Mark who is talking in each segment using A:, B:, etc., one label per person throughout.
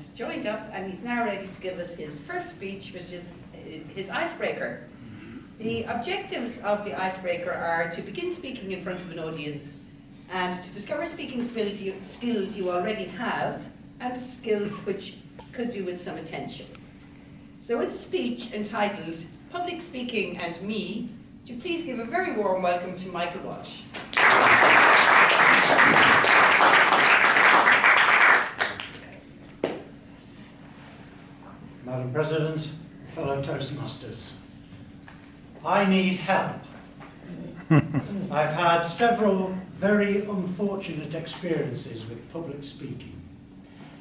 A: joined up, and he's now ready to give us his first speech, which is his icebreaker. The objectives of the icebreaker are to begin speaking in front of an audience and to discover speaking skills you already have and skills which could do with some attention. So with a speech entitled Public Speaking and Me, would you please give a very warm welcome to Michael Walsh.
B: Madam President, fellow Toastmasters, I need help. I've had several very unfortunate experiences with public speaking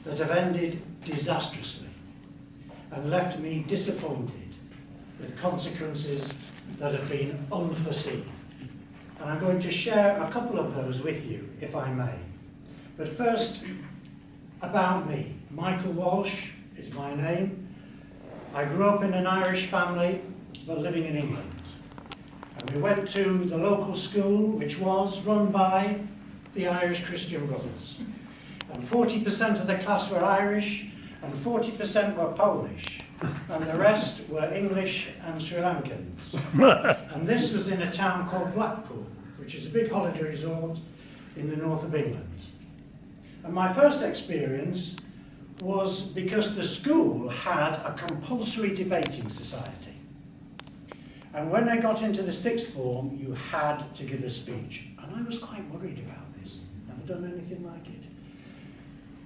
B: that have ended disastrously and left me disappointed with consequences that have been unforeseen. And I'm going to share a couple of those with you, if I may. But first, about me. Michael Walsh is my name. I grew up in an Irish family, but living in England. And we went to the local school, which was run by the Irish Christian Brothers. And 40% of the class were Irish, and 40% were Polish, and the rest were English and Sri Lankans. And this was in a town called Blackpool, which is a big holiday resort in the north of England. And my first experience was because the school had a compulsory debating society. And when I got into the sixth form, you had to give a speech. And I was quite worried about this. Never done anything like it.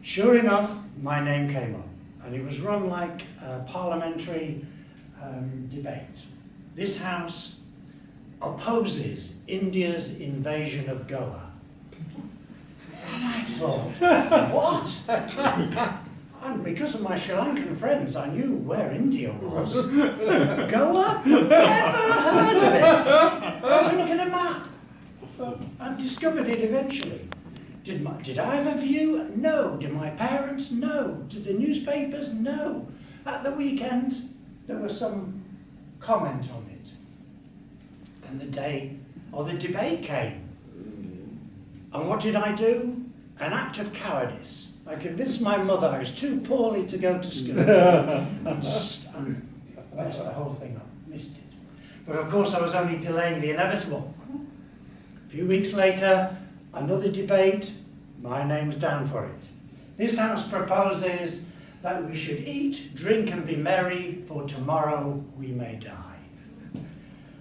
B: Sure enough, my name came up. And it was run like a parliamentary debate. This house opposes India's invasion of Goa. And I thought, what? And because of my Sri Lankan friends, I knew where India was. Goa? Never heard of it. I had to look at a map and discovered it eventually. Did I have a view? No. Did my parents? No. Did the newspapers? No. At the weekend, there was some comment on it. Then the day of the debate came. And what did I do? An act of cowardice. I convinced my mother I was too poorly to go to school and messed the whole thing up, missed it. But of course I was only delaying the inevitable. A few weeks later, another debate, my name's down for it. This house proposes that we should eat, drink and be merry, for tomorrow we may die.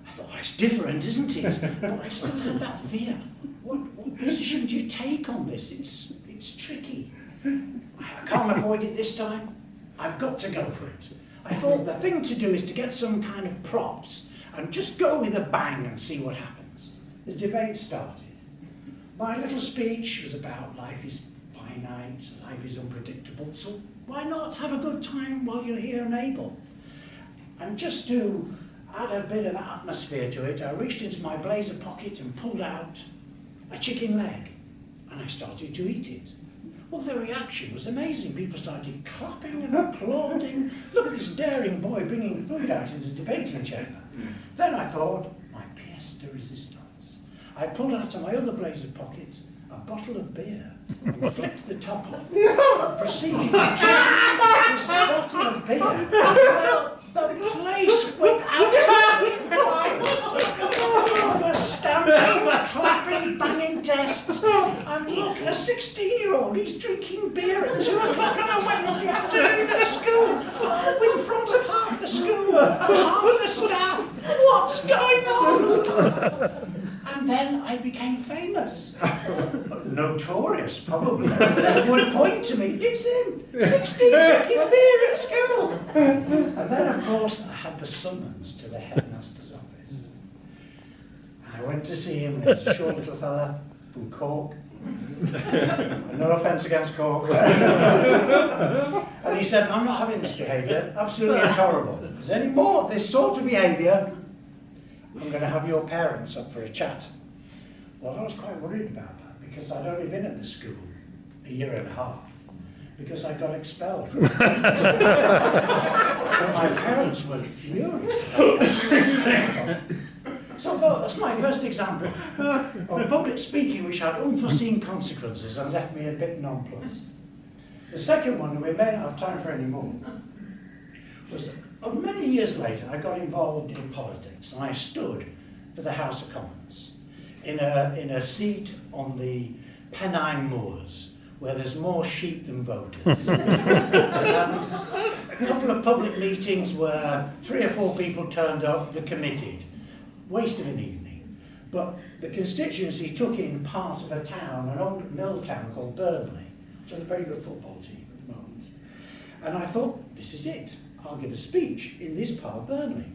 B: I thought, well, it's different, isn't it? But I still had that fear. What position do you take on this? It's tricky. I can't avoid it this time. I've got to go for it. I thought the thing to do is to get some kind of props and just go with a bang and see what happens. The debate started. My little speech was about life is finite, life is unpredictable, so why not have a good time while you're here and able? And just to add a bit of atmosphere to it, I reached into my blazer pocket and pulled out a chicken leg, and I started to eat it. Well, the reaction was amazing. People started clapping and applauding. Look at this daring boy bringing food out into the debating chamber. Then I thought, my pièce de résistance. I pulled out of my other blazer pocket a bottle of beer and flipped the top off and proceeded to drink this bottle of beer. Well, the place went absolutely wild. People were stamping, clapping, banging desks. And look, a 16-year-old, he's drinking beer at 2 o'clock on a Wednesday afternoon at school. Oh, in front of half the school and half the staff. What's going on? And then I became famous. Notorious, probably. They would point to me, it's him, 16, drinking beer at school. And then, of course, I had the summons to the headmaster's office. And I went to see him, he was a short little fella from Cork. No offence against Cork. And he said, I'm not having this behaviour, absolutely intolerable. If there's any more of this sort of behaviour, I'm going to have your parents up for a chat. Well, I was quite worried about that because I'd only been at the school a year and a half because I got expelled from the and my parents were furious about that. So I thought, that's my first example of public speaking which had unforeseen consequences and left me a bit nonplussed. The second one, we may not have time for any more, was many years later I got involved in politics and I stood for the House of Commons in a seat on the Pennine Moors where there's more sheep than voters. And a couple of public meetings where 3 or 4 people turned up, the committed. Waste of an evening. But the constituency took in part of a town, an old mill town called Burnley, which has a very good football team at the moment. And I thought, this is it. I'll give a speech in this part of Burnley.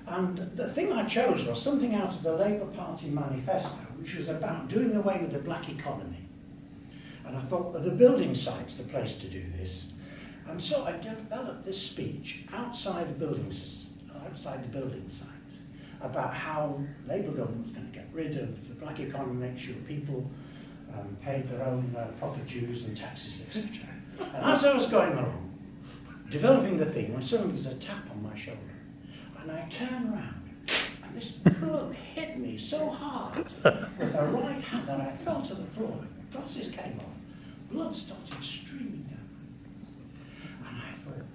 B: And the thing I chose was something out of the Labour Party manifesto, which was about doing away with the black economy. And I thought that the building site's the place to do this. And so I developed this speech outside the building site about how Labour government was going to get rid of the black economy, make sure people paid their own proper dues and taxes, etc. And as I was going along, developing the theme, when suddenly there's a tap on my shoulder. And I turned around, and this bloke hit me so hard with a right hand that I fell to the floor. Glasses came off, blood started streaming down. And I thought,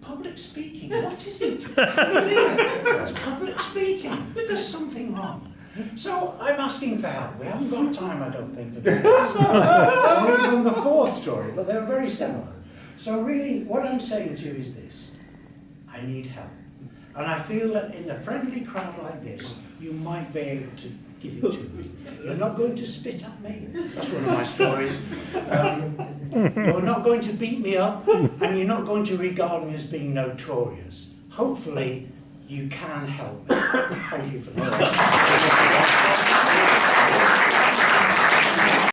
B: public speaking, what is it? It's public speaking. There's something wrong. So I'm asking for help. We haven't got time, I don't think, for the first story. Or even the fourth story, but they're very similar. So really, what I'm saying to you is this. I need help. And I feel that in a friendly crowd like this, you might be able to give it to me. You're not going to spit at me. That's one of my stories. You're not going to beat me up, and you're not going to regard me as being notorious. Hopefully, you can help me. Thank you for listening.